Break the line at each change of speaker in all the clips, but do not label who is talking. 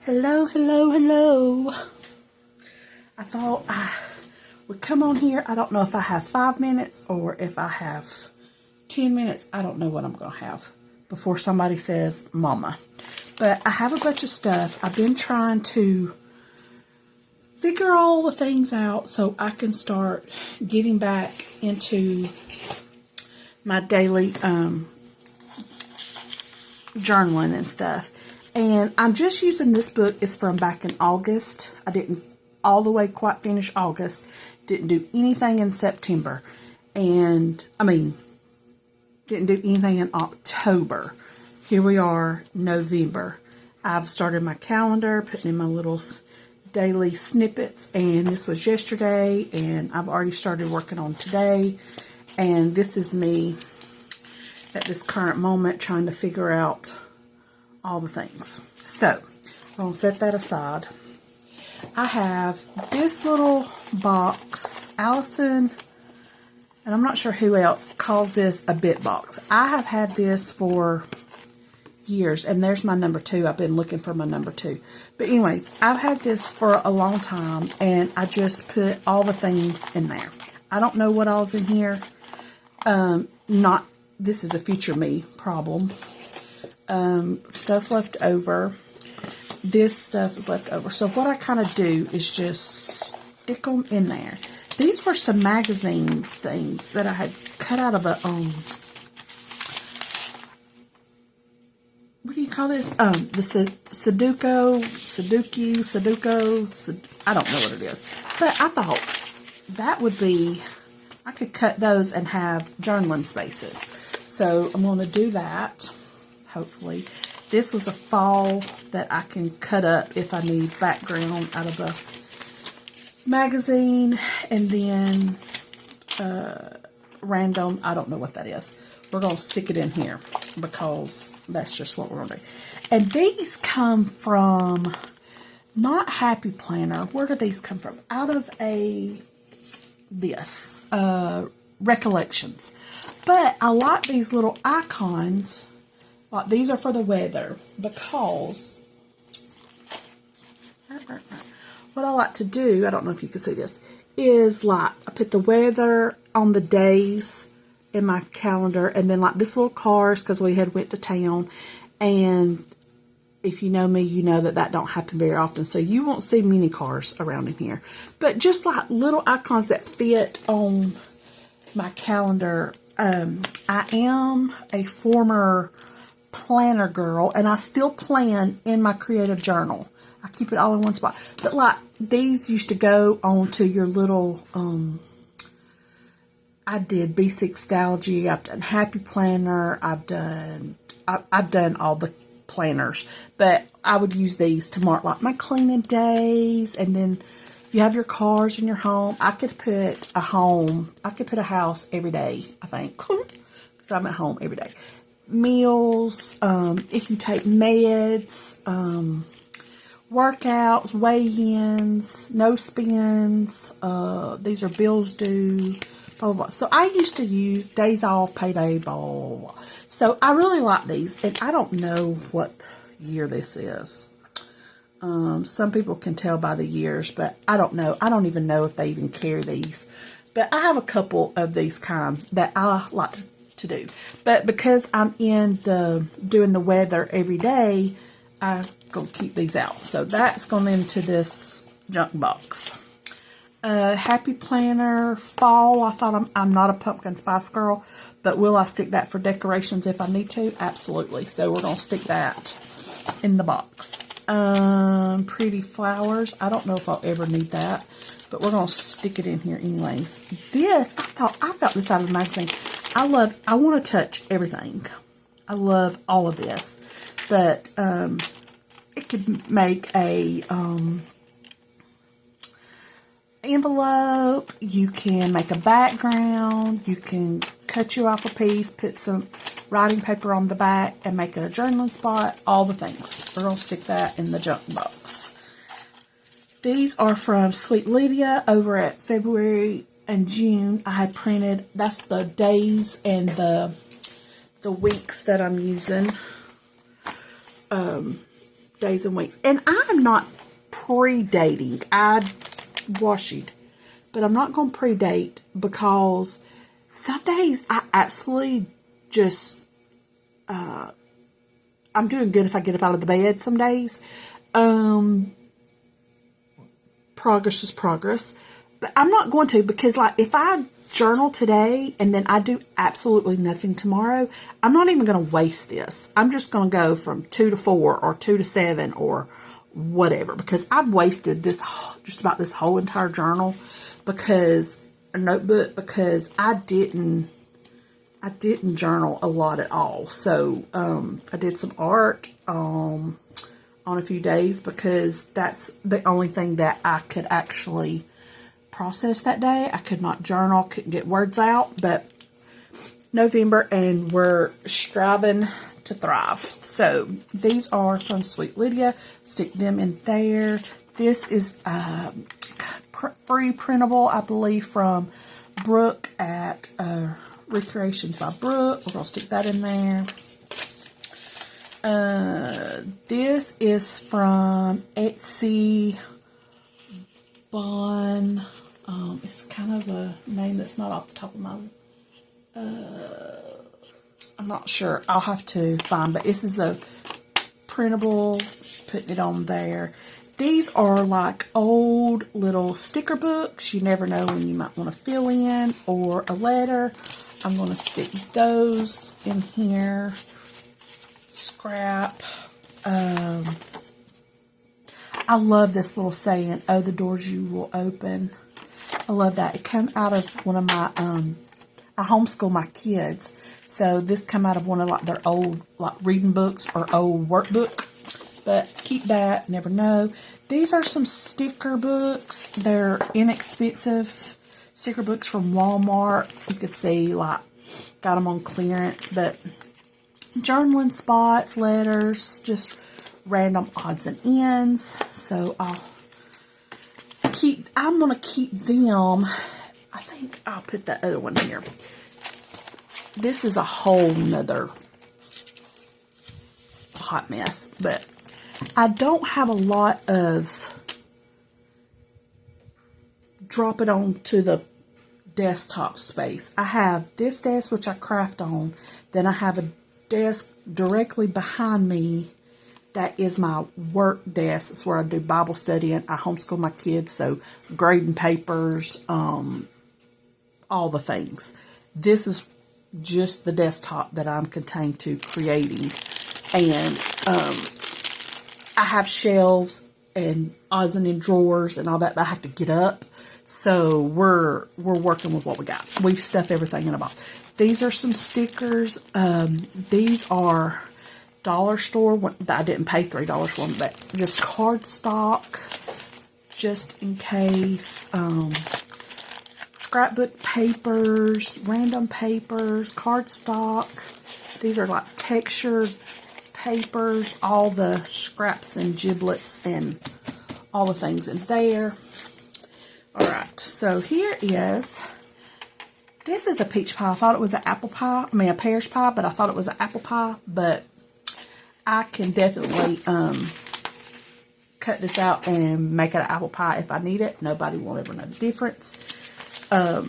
Hello, hello, hello. I thought I would come on here. I don't know if I have 5 minutes or if I have 10 minutes. I don't know what I'm going to have before somebody says mama. But I have a bunch of stuff. I've been trying to figure all the things out so I can start getting back into my daily journaling and stuff. And I'm just using this book. It's from back in August. I didn't all the way quite finish August. Didn't do anything in September. And, didn't do anything in October. Here we are, November. I've started my calendar, putting in my little daily snippets. And this was yesterday. And I've already started working on today. And this is me at this current moment trying to figure out all the things. So, I'm going to set that aside. I have this little box. Allison, and I'm not sure who else, calls this a bit box. I have had this for years, and there's my number 2. I've been looking for my number 2. But anyways, I've had this for a long time, and I just put all the things in there. I don't know what all's in here. This is a future me problem. Stuff left over. This stuff is left over. So what I kind of do is just stick them in there. These were some magazine things that I had cut out of a, what do you call this? The Sudoku, I don't know what it is. But I thought that would be, I could cut those and have journaling spaces. So I'm going to do that. Hopefully. This was a fall that I can cut up if I need background out of a magazine. And then random, I don't know what that is. We're going to stick it in here because that's just what we're going to do. And these come from, not Happy Planner. Where do these come from? Out of Recollections. But I like these little icons. Like these are for the weather because what I like to do, I don't know if you can see this, is like I put the weather on the days in my calendar, and then like this little cars because we had went to town. And if you know me, you know that don't happen very often, so you won't see many cars around in here. But just like little icons that fit on my calendar. I am a former planner girl, and I still plan in my creative journal. I keep it all in one spot. But like these used to go onto your little I did Be6talgy, I've done Happy Planner, I've done all the planners, but I would use these to mark like my cleaning days. And then you have your cars in your home. I could put a house every day, I think, because I'm at home every day. Meals, if you take meds, workouts, weigh-ins, no spins, these are bills due, blah, blah, blah. So I used to use days off, payday, blah, blah, blah. So I really like these, and I don't know what year this is. Some people can tell by the years, but I don't know. I don't even know if they even carry these. But I have a couple of these kind that I like to do. But because I'm in doing the weather every day, I'm going to keep these out. So that's going into this junk box. Happy Planner, fall. I thought I'm not a pumpkin spice girl, but will I stick that for decorations if I need to? Absolutely. So we're going to stick that in the box. Pretty flowers. I don't know if I'll ever need that, but we're going to stick it in here anyways. This, I felt this out of the magazine. I want to touch everything. I love all of this, but it could make a envelope. You can make a background. You can cut you off a piece, put some writing paper on the back, and make it a journaling spot. All the things. We're going to stick that in the junk box. These are from Sweet Lydia over at February and June. I had printed, that's the days and the weeks that I'm using. days and weeks. And I'm not pre-dating. I washed, but I'm not going to pre-date because some days I absolutely just, I'm doing good if I get up out of the bed some days. Progress is progress. But I'm not going to, because like if I journal today and then I do absolutely nothing tomorrow, I'm not even going to waste this. I'm just going to go from 2 to 4 or 2 to 7 or whatever, because I've wasted this, just about this whole entire journal, because a notebook, because I didn't journal a lot at all. So I did some art on a few days, because that's the only thing that I could actually process that day. I could not journal, couldn't get words out. But November, and we're striving to thrive. So these are from Sweet Lydia. Stick them in there. This is free printable, I believe, from Brooke at Recreations by Brooke. We're going to stick that in there. This is from Etsy Bon. It's kind of a name that's not off the top of my, I'm not sure. I'll have to find, but this is a printable, putting it on there. These are like old little sticker books. You never know when you might want to fill in, or a letter. I'm going to stick those in here. Scrap. I love this little saying, "Oh, the doors you will open." I love that. It came out of one of my, I homeschool my kids. So this come out of one of like their old like reading books or old workbook. But keep that, never know. These are some sticker books. They're inexpensive sticker books from Walmart. You could see like got them on clearance, but journaling spots, letters, just random odds and ends. So I'm going to keep them. I think I'll put that other one here. This is a whole nother hot mess, but I don't have a lot of drop it onto the desktop space. I have this desk, which I craft on. Then I have a desk directly behind me that is my work desk. It's where I do Bible study and I homeschool my kids, so grading papers, all the things. This is just the desktop that I'm contained to creating, and I have shelves and odds and end drawers and all that I have to get up. So we're working with what we got. We stuff everything in a box. These are some stickers. These are dollar store. I didn't pay $3 for them, but just cardstock, just in case. Scrapbook papers, random papers, cardstock. These are like textured papers, all the scraps and giblets and all the things in there. All right, so here is, this is a peach pie. I thought it was an apple pie, a pears pie, but I thought it was an apple pie, but I can definitely cut this out and make it an apple pie if I need it. Nobody will ever know the difference. I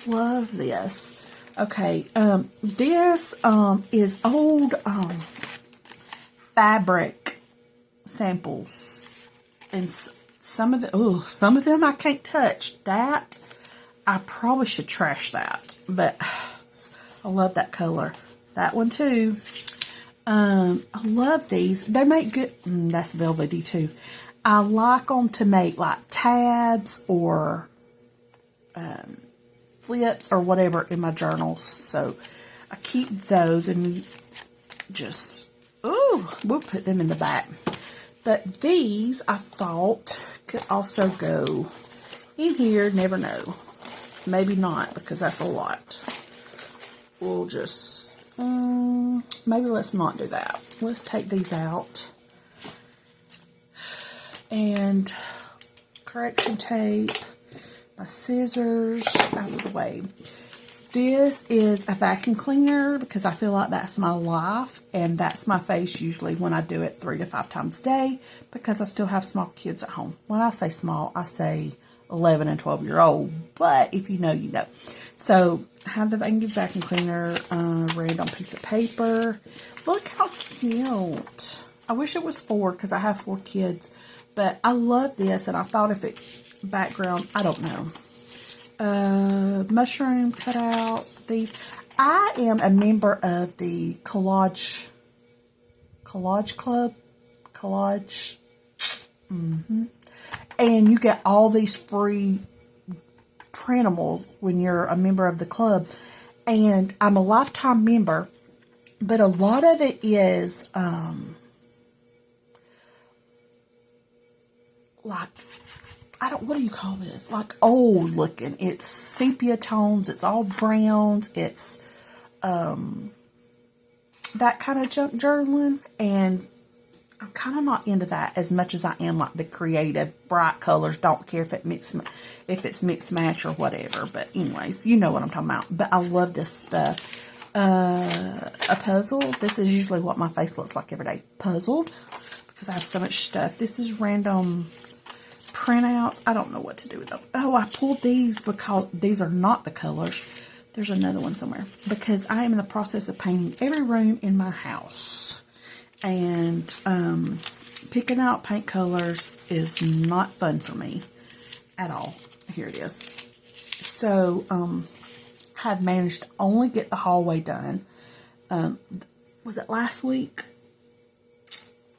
love this. Okay, this is old fabric samples, and some of them I can't touch. That I probably should trash that, but I love that color. That one too. I love these. They make good. That's velvety too. I like them to make like tabs or flips or whatever in my journals. So I keep those and just, we'll put them in the back. But these I thought could also go in here. Never know. Maybe not, because that's a lot. We'll just, maybe let's not do that. Let's take these out. And correction tape, my scissors out of the way. This is a vacuum cleaner because I feel like that's my life, and that's my face usually when I do it 3 to 5 times a day because I still have small kids at home. When I say small, I say 11 and 12-year-old, but if you know, you know. So I have the vacuum cleaner, random piece of paper. Look how cute. I wish it was 4 because I have 4 kids, but I love this, and I thought if it background, I don't know. Mushroom cutout. These. I am a member of the Collage Club. Collage. And you get all these free printables when you're a member of the club. And I'm a lifetime member, but a lot of it is like, what do you call this? Like old looking. It's sepia tones. It's all browns. It's that kind of junk journaling. And I'm kind of not into that as much as I am like the creative, bright colors. Don't care if it's mixed match or whatever. But anyways, you know what I'm talking about. But I love this stuff. A puzzle. This is usually what my face looks like every day. Puzzled. Because I have so much stuff. This is random printouts. I don't know what to do with them. Oh, I pulled these because these are not the colors. There's another one somewhere. Because I am in the process of painting every room in my house. And picking out paint colors is not fun for me at all. Here it is. So, have managed to only get the hallway done. Was it last week?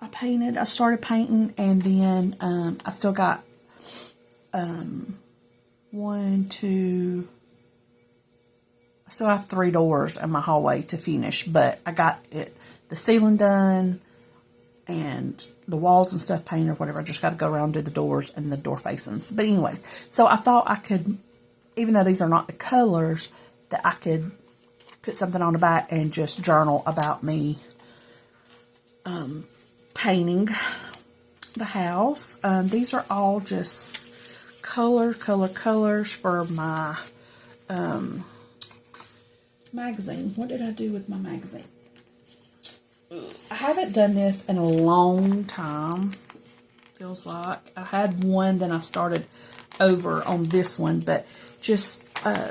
I started painting, and then I still got 1, 2, I still have 3 doors in my hallway to finish, but I got the ceiling done and the walls and stuff painted or whatever. I just got to go around and do the doors and the door facings. But anyways, so I thought I could, even though these are not the colors, that I could put something on the back and just journal about me painting the house. These are all just colors for my magazine. What did I do with my magazine? I haven't done this in a long time. Feels like I had one, then I started over on this one, but just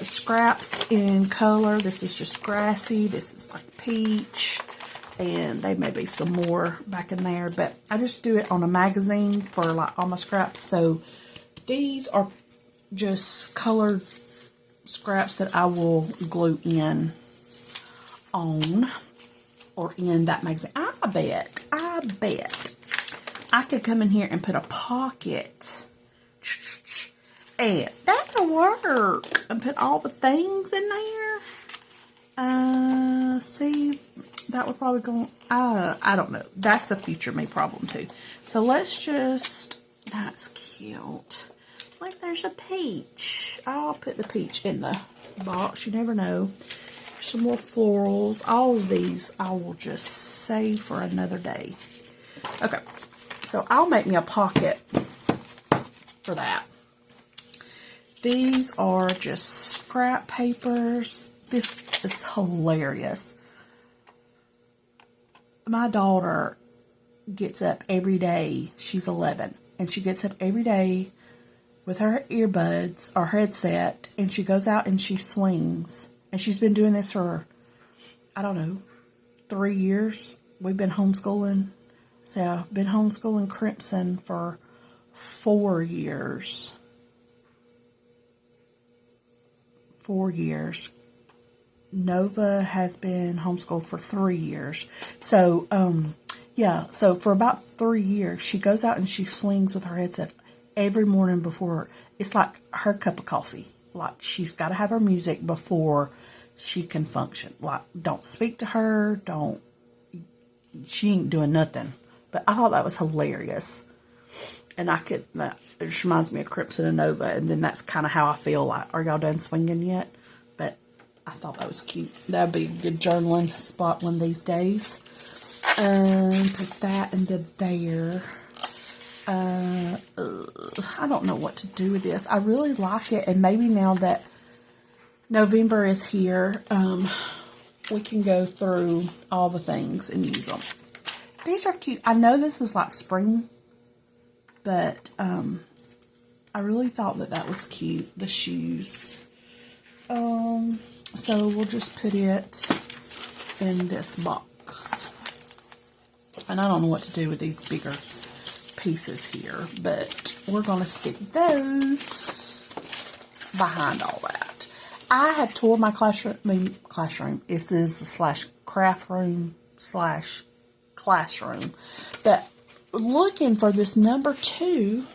scraps in color. This is just grassy. This is like peach. And there may be some more back in there, but I just do it on a magazine for like all my scraps. So these are just colored scraps that I will glue in on or in that magazine. I bet I could come in here and put a pocket, and that'll work, and put all the things in there. See, that would probably go, I don't know. That's a future me problem too. So let's just, that's cute. Like there's a peach. I'll put the peach in the box. You never know. Some more florals. All of these I will just save for another day. Okay. So I'll make me a pocket for that. These are just scrap papers. This is hilarious. My daughter gets up every day. She's 11. And she gets up every day with her earbuds or her headset. And she goes out and she swings. And she's been doing this for, I don't know, 3 years. We've been homeschooling. So I've been homeschooling Crimson for 4 years. 4 years. Nova has been homeschooled for 3 years. So, yeah, so for about 3 years, she goes out and she swings with her headset every morning before. It's like her cup of coffee. Like, she's got to have her music before she can function. Like, don't speak to her. She ain't doing nothing. But I thought that was hilarious. And it just reminds me of Crimson and Nova. And then that's kind of how I feel like, are y'all done swinging yet? But I thought that was cute. That would be a good journaling spot one of these days. Put that into there. I don't know what to do with this. I really like it. And maybe now that November is here. We can go through all the things and use them. These are cute. I know this is like spring, but I really thought that that was cute. The shoes. So we'll just put it in this box. And I don't know what to do with these bigger pieces here, but we're going to stick those behind all that. I had toured my classroom. This is / craft room / classroom. But looking for this number 2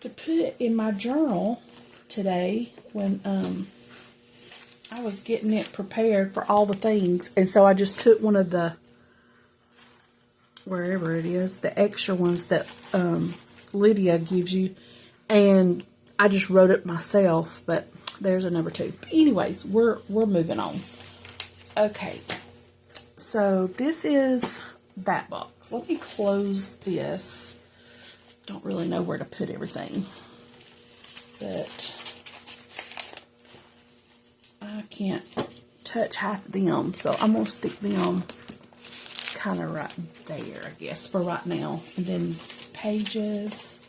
to put in my journal today when I was getting it prepared for all the things. And so I just took one of the, wherever it is, the extra ones that Lydia gives you, and I just wrote it myself, but there's a number 2. But anyways, we're moving on. Okay, so this is that box. Let me close this. Don't really know where to put everything, but I can't touch half of them, so I'm going to stick them kind of right there, I guess, for right now. And then pages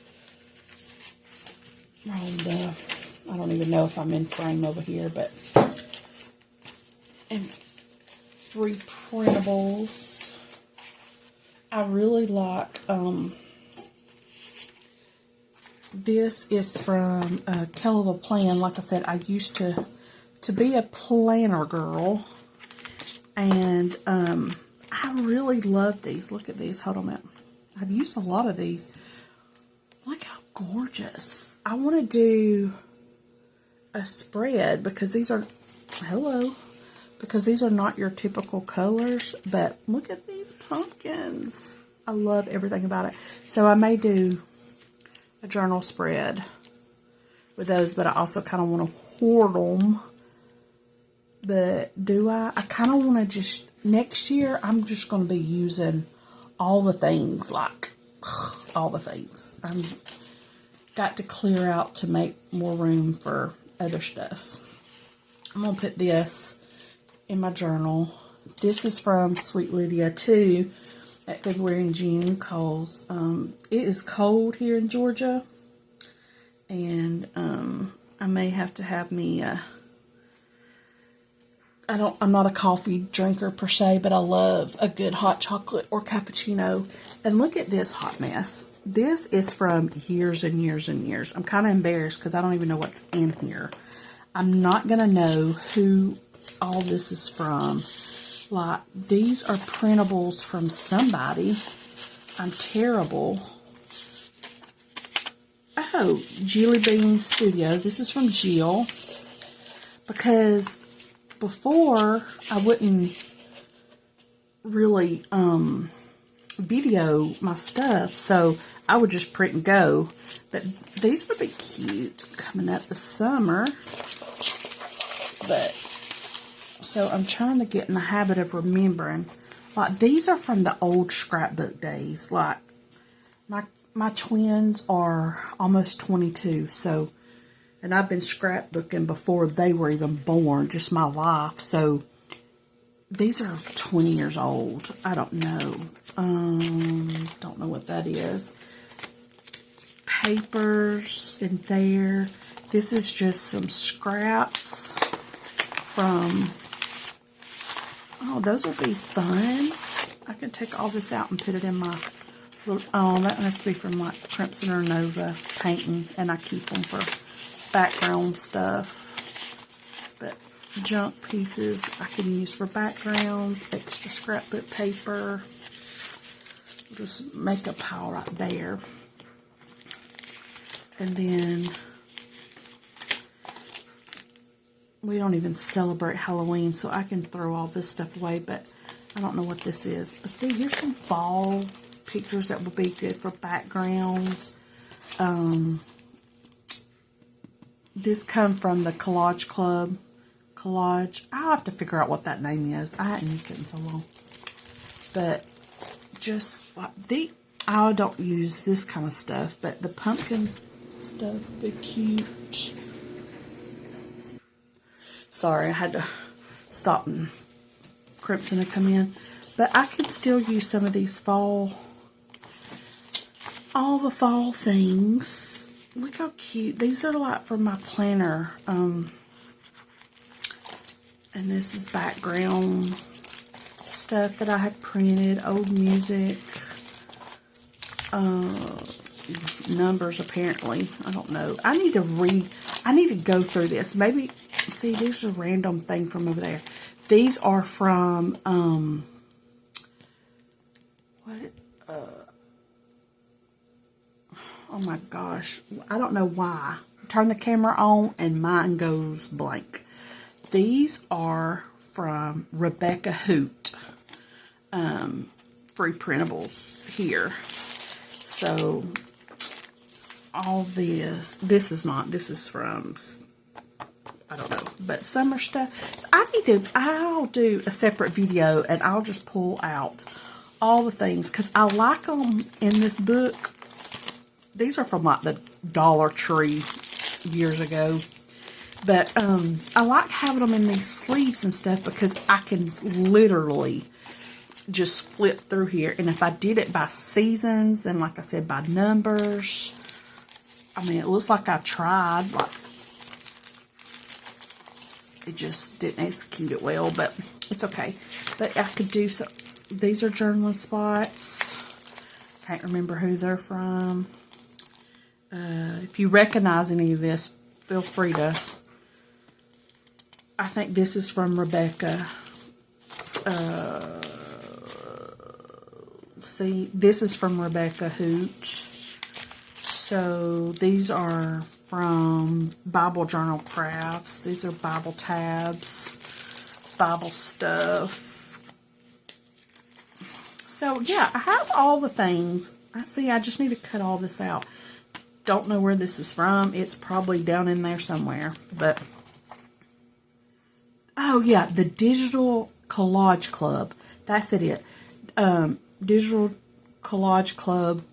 on the, I don't even know if I'm in frame over here, but, and 3 printables. I really like, this is from Kell of a Plan. Like I said, I used to be a planner girl, and I really love these. Look at these. Hold on a minute. I've used a lot of these. Look how gorgeous. I want to do a spread because these are, because these are not your typical colors, but look at these pumpkins. I love everything about it. So I may do a journal spread with those, but I also kind of want to hoard them. But do I kind of want to just, next year, I'm just going to be using all the things, like, all the things. I've got to clear out to make more room for other stuff. I'm going to put this in my journal. This is from Sweet Lydia, too, at February and June, because it is cold here in Georgia. And I may have to have me I'm not a coffee drinker per se, but I love a good hot chocolate or cappuccino. And look at this hot mess. This is from years and years and years. I'm kind of embarrassed because I don't even know what's in here. I'm not going to know who all this is from. Like, these are printables from somebody. I'm terrible. Oh, Jelly Bean Studio. This is from Jill. Because before, I wouldn't really video my stuff, so I would just print and go. But these would be cute coming up this summer. But so I'm trying to get in the habit of remembering. Like, these are from the old scrapbook days. Like, my twins are almost 22, so. And I've been scrapbooking before they were even born, just my life. So, these are 20 years old. I don't know. Don't know what that is. Papers in there. This is just some scraps from, oh, those will be fun. I can take all this out and put it in my little, oh, that must be from like Crimson or Nova painting. And I keep them for background stuff, but junk pieces I can use for backgrounds, extra scrapbook paper. Just make a pile right there. And then we don't even celebrate Halloween, so I can throw all this stuff away, but I don't know what this is. See, here's some fall pictures that would be good for backgrounds. This come from the Collage Club. Collage. I'll have to figure out what that name is. I hadn't used it in so long. But just like I don't use this kind of stuff, but the pumpkin stuff would be cute. Sorry, I had to stop and Crimson to come in. But I could still use some of these fall, all the fall things. Look how cute. These are like from my planner. And this is background stuff that I had printed, old music, numbers apparently. I don't know. I need to go through this. Maybe, see, there's a random thing from over there. These are from, oh my gosh. I don't know why. Turn the camera on and mine goes blank. These are from Rebecca Hoot. Free printables here. So, all this is from, I don't know, but summer stuff. So I'll do a separate video and I'll just pull out all the things because I like them in this book. These are from like the Dollar Tree years ago. But I like having them in these sleeves and stuff because I can literally just flip through here. And if I did it by seasons and like I said, by numbers, I mean, it looks like I tried. Like, it just didn't execute it well, but it's okay. But I could do some. These are journaling spots. Can't remember who they're from. If you recognize any of this, feel free to. I think this is from Rebecca. See, this is from Rebecca Hoot. So these are from Bible Journal Crafts. These are Bible tabs, Bible stuff. So yeah, I have all the things. I just need to cut all this out. Don't know where this is from. It's probably down in there somewhere. But oh yeah, the Digital Collage Club. That's it. Digital Collage Club.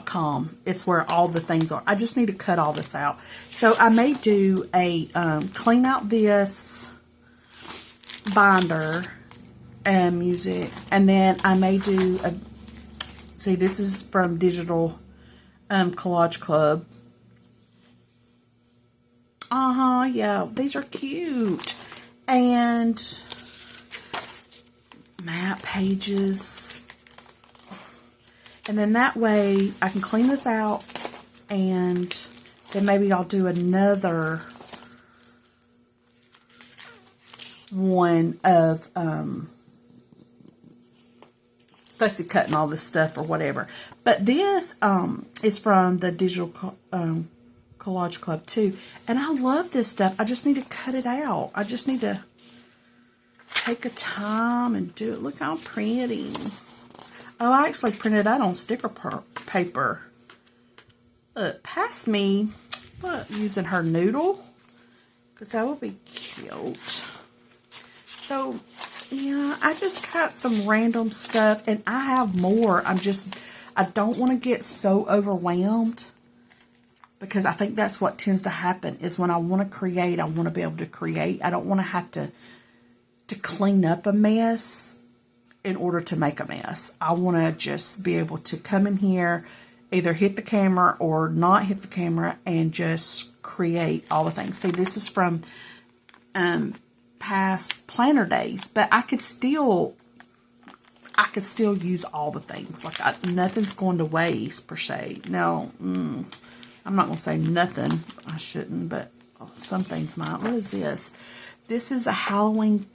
.com. It's where all the things are. I just need to cut all this out. So I may do a clean out this binder and music, and then I may do a. See, this is from Digital Collage Club. Yeah, these are cute. And map pages. And then that way I can clean this out and then maybe I'll do another one of fussy cutting all this stuff or whatever. But this is from the Digital Collage Club too. And I love this stuff. I just need to cut it out. I just need to take a time and do it. Look how pretty. Oh, I actually printed that on sticker paper. Pass me, using her noodle, because that would be cute. So, yeah, I just got some random stuff, and I have more. I don't want to get so overwhelmed, because I think that's what tends to happen, is when I want to create, I want to be able to create. I don't want to have to clean up a mess in order to make a mess. I want to just be able to come in here, either hit the camera or not hit the camera, and just create all the things. See, this is from past planner days, but I could still use all the things. Like nothing's going to waste per se. No, I'm not going to say nothing. I shouldn't, but some things might. What is this? This is a Halloween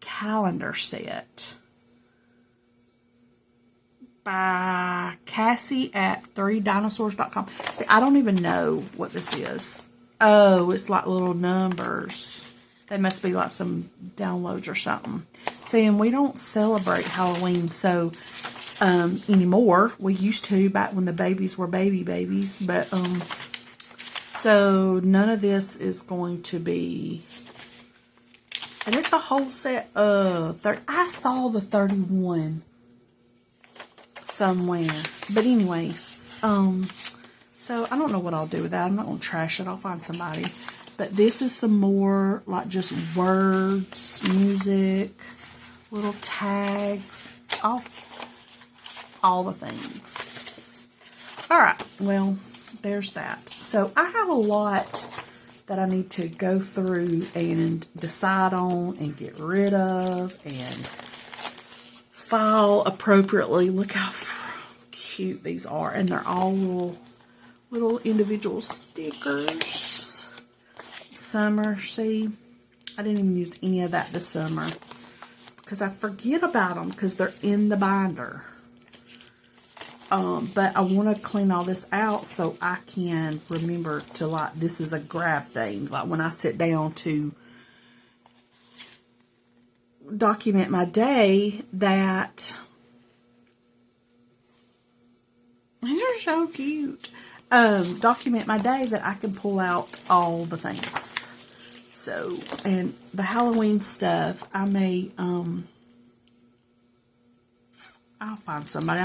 calendar set by Cassie at 3dinosaurs.com. See, I don't even know what this is. Oh, it's like little numbers. They must be like some downloads or something. See, and we don't celebrate Halloween so anymore. We used to back when the babies were babies, but so none of this is going to be. And it's a whole set of 30. I saw the 31 somewhere. But anyways, so I don't know what I'll do with that. I'm not going to trash it. I'll find somebody. But this is some more like just words, music, little tags, all the things. All right, well, there's that. So I have a lot that I need to go through and decide on and get rid of and file appropriately. Look how cute these are. And they're all little individual stickers. Summer, see? I didn't even use any of that this summer because I forget about them because they're in the binder. But I want to clean all this out so I can remember to, like, this is a grab thing. Like when I sit down to document my day, that these are so cute. Document my day, that I can pull out all the things. So, and the Halloween stuff, I may, I'll find somebody.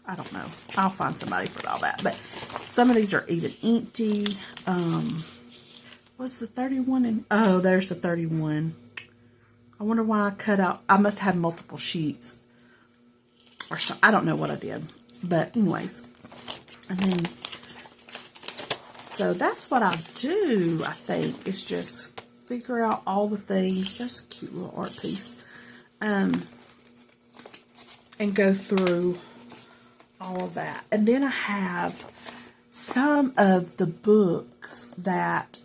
I don't know. I'll find somebody for all that. But some of these are even empty. What's the 31 in? Oh, there's the 31. I wonder why I cut out. I must have multiple sheets. Or so, I don't know what I did. But anyways. And then, so that's what I do, I think. Is just figure out all the things. That's a cute little art piece. And go through all of that. And then I have some of the books that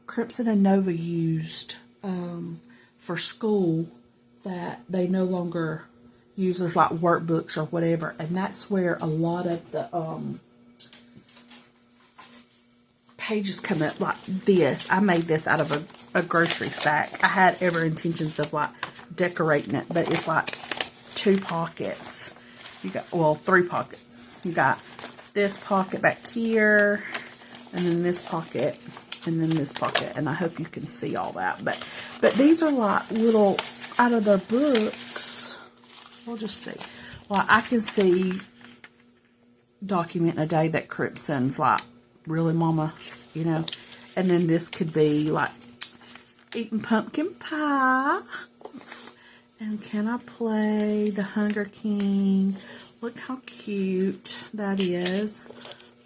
Crimson and Nova used for school that they no longer use. There's like workbooks or whatever, and that's where a lot of the pages come up like this. I made this out of a grocery sack. I had every intentions of like decorating it, but it's like 2 pockets. You got, well, 3 pockets. You got this pocket back here, and then this pocket, and then this pocket, and I hope you can see all that. But these are like little out of their books. We'll just see. Well, I can see document a day that Crimson's like, really, Mama, you know. And then this could be like eating pumpkin pie. And can I play the Hunger King? Look how cute that is.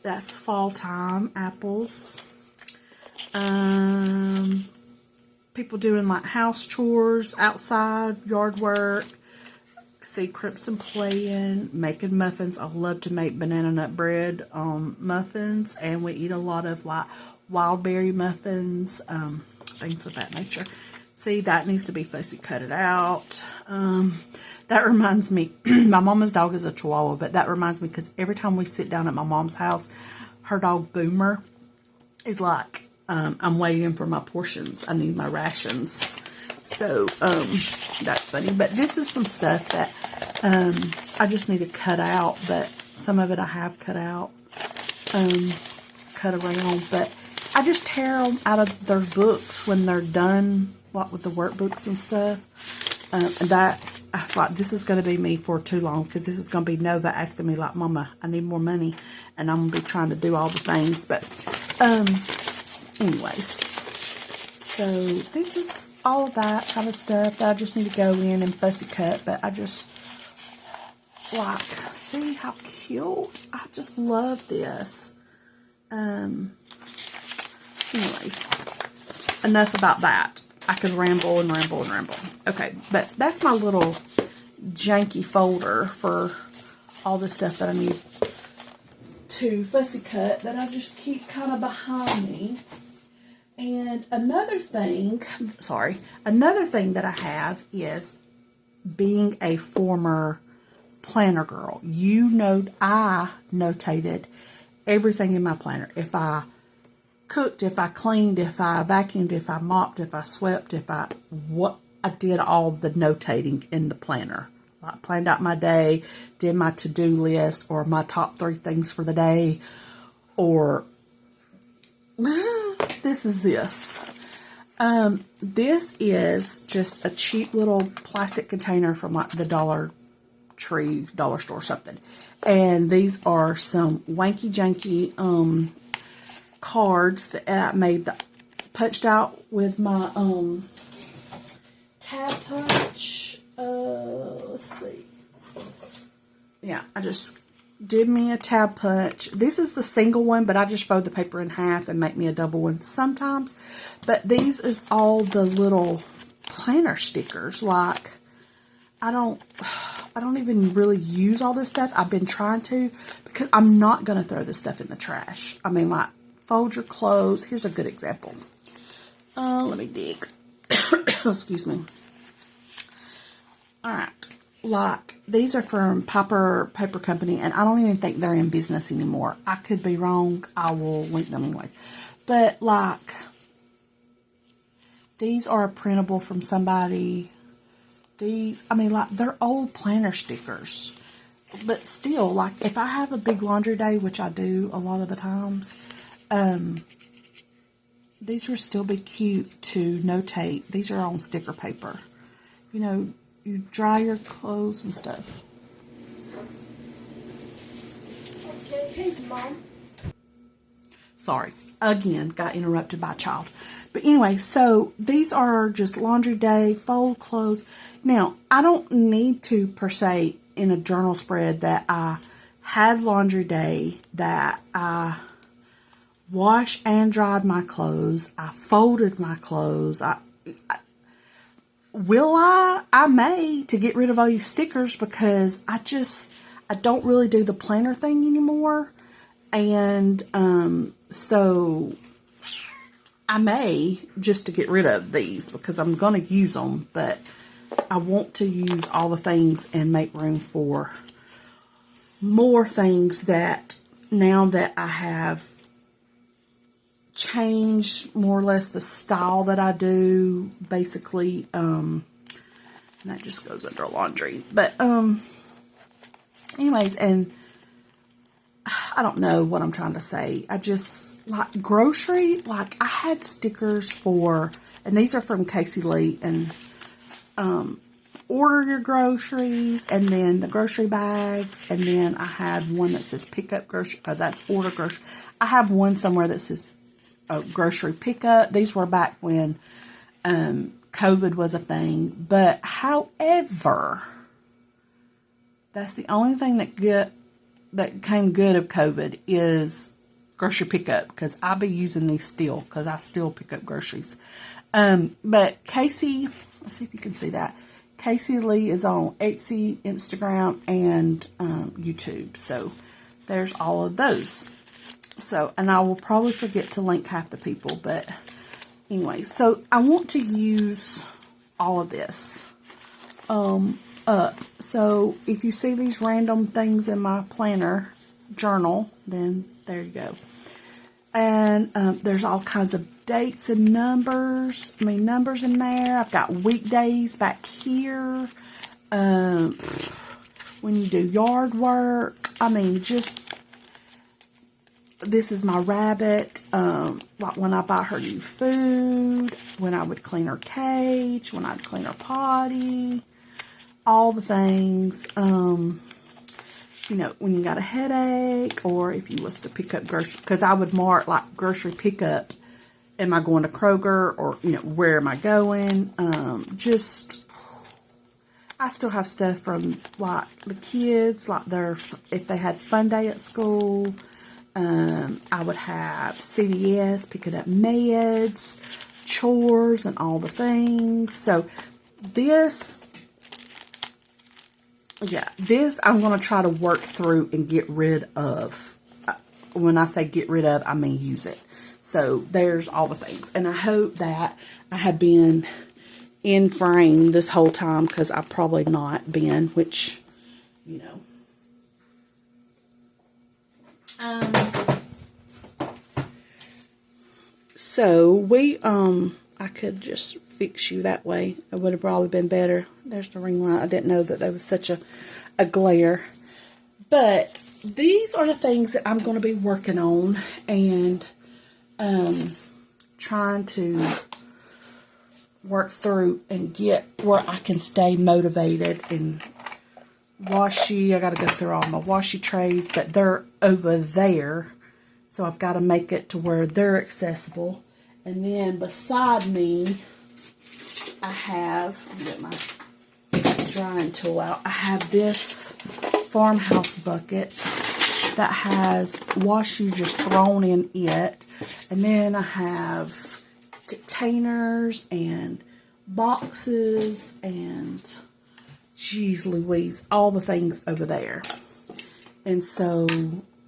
That's fall time. Apples. People doing like house chores, outside, yard work. See Crimson playing, making muffins. I love to make banana nut bread muffins. And we eat a lot of like wild berry muffins. Things of that nature. See, that needs to be fussy cutted out. That reminds me, my mama's dog is a Chihuahua, but that reminds me because every time we sit down at my mom's house, her dog Boomer is like, I'm waiting for my portions. I need my rations. So, that's funny. But this is some stuff that I just need to cut out, but some of it I have cut out, cut around. But I just tear them out of their books when they're done, like with the workbooks and stuff. And that, I thought, this is going to be me for too long, because this is going to be Nova asking me like, Mama, I need more money, and I'm going to be trying to do all the things. But anyways, so this is all of that kind of stuff that I just need to go in and fussy cut. But I just like, see how cute? I just love this. Anyways, enough about that. I could ramble and ramble and ramble. Okay, but that's my little janky folder for all the stuff that I need to fussy cut that I just keep kind of behind me. And another thing that I have is being a former planner girl. You know, I notated everything in my planner. If I cooked, if I cleaned, if I vacuumed, if I mopped, if I swept, I did all the notating in the planner. I planned out my day, did my to-do list, or my top 3 things for the day, or this is this. This is just a cheap little plastic container from like the Dollar Tree, dollar store, something. And these are some wanky janky cards that I made that punched out with my tab punch. Let's see. Yeah, I just did me a tab punch. This is the single one, but I just fold the paper in half and make me a double one sometimes. But these is all the little planner stickers. Like, I don't even really use all this stuff. I've been trying to, because I'm not going to throw this stuff in the trash. I mean, like, fold your clothes. Here's a good example. Let me dig. Excuse me. All right. Like, these are from Piper Paper Company, and I don't even think they're in business anymore. I could be wrong. I will link them anyways. But, like, these are a printable from somebody. These, I mean, like, they're old planner stickers. But still, like, if I have a big laundry day, which I do a lot of the times, these would still be cute to notate. These are on sticker paper. You know, you dry your clothes and stuff. Okay, hey, Mom. Sorry, again, got interrupted by a child. But anyway, so these are just laundry day, fold clothes. Now, I don't need to, per se, in a journal spread that I had laundry day, that I washed and dried my clothes, I folded my clothes. Will I? I may, to get rid of all these stickers, because I don't really do the planner thing anymore. And so I may, just to get rid of these, because I'm going to use them, but I want to use all the things and make room for more things that, now that I have changed more or less the style that I do, basically, and that just goes under laundry. But anyways, and I don't know what I'm trying to say. I just, like, grocery, like, I had stickers for, and these are from Casey Lee, and order your groceries, and then the grocery bags, and then I have one that says pick up grocery, that's order grocery. I have one somewhere that says grocery pickup. These were back when COVID was a thing, but however, that's the only thing that came good of COVID is grocery pickup, because I'll be using these still, because I still pick up groceries. But Casey, let's see if you can see that. Casey Lee is on Etsy, Instagram, and YouTube. So there's all of those. So, and I will probably forget to link half the people, but anyway, so I want to use all of this up. So if you see these random things in my planner journal, then there you go. And there's all kinds of dates and numbers. I mean, numbers in there. I've got weekdays back here. When you do yard work. I mean, just, this is my rabbit. Like when I buy her new food. When I would clean her cage. When I'd clean her potty. All the things. You know, when you got a headache, or if you was to pick up grocery, because I would mark like grocery pickup. Am I going to Kroger, or, you know, where am I going? Just, I still have stuff from like the kids, like if they had fun day at school. I would have CVS picking up meds, chores, and all the things. So this. Yeah, this I'm going to try to work through and get rid of. When I say get rid of, I mean use it. So there's all the things. And I hope that I have been in frame this whole time, because I've probably not been, which, you know. So we, I could just fix you that way. It would have probably been better. There's the ring light. I didn't know that there was such a glare. But these are the things that I'm going to be working on and trying to work through and get where I can stay motivated. And washi, I got to go through all my washi trays, but they're over there So I've got to make it to where they're accessible. And then beside me, I have, I'll get my drying tool out. I have this farmhouse bucket that has washi just thrown in it. And then I have containers and boxes and, geez Louise, all the things over there. And so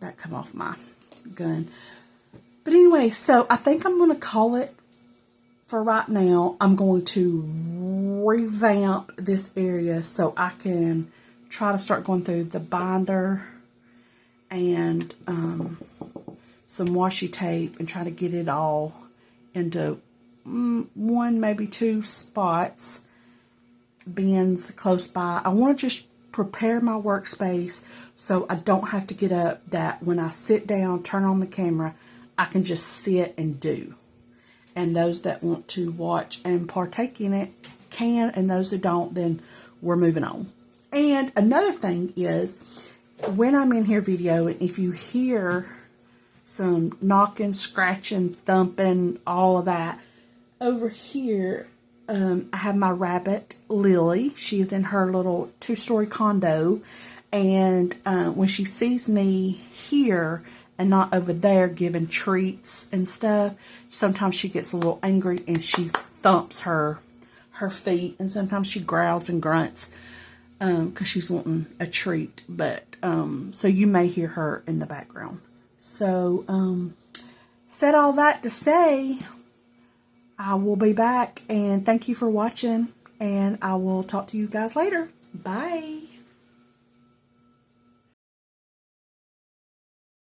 that come off my gun. But anyway, so I think I'm going to call it for right now. I'm going to revamp this area so I can try to start going through the binder and some washi tape and try to get it all into one, maybe two spots, bins close by. I want to just prepare my workspace so I don't have to get up, that when I sit down, turn on the camera, I can just sit and do. And those that want to watch and partake in it can, and those who don't, then we're moving on. And another thing is, when I'm in here videoing, if you hear some knocking, scratching, thumping, all of that, over here, I have my rabbit, Lily. She's in her little 2-story condo. And when she sees me here and not over there giving treats and stuff, sometimes she gets a little angry and she thumps her feet. And sometimes she growls and grunts because she's wanting a treat. But so you may hear her in the background. So said all that to say, I will be back, and thank you for watching, and I will talk to you guys later. Bye.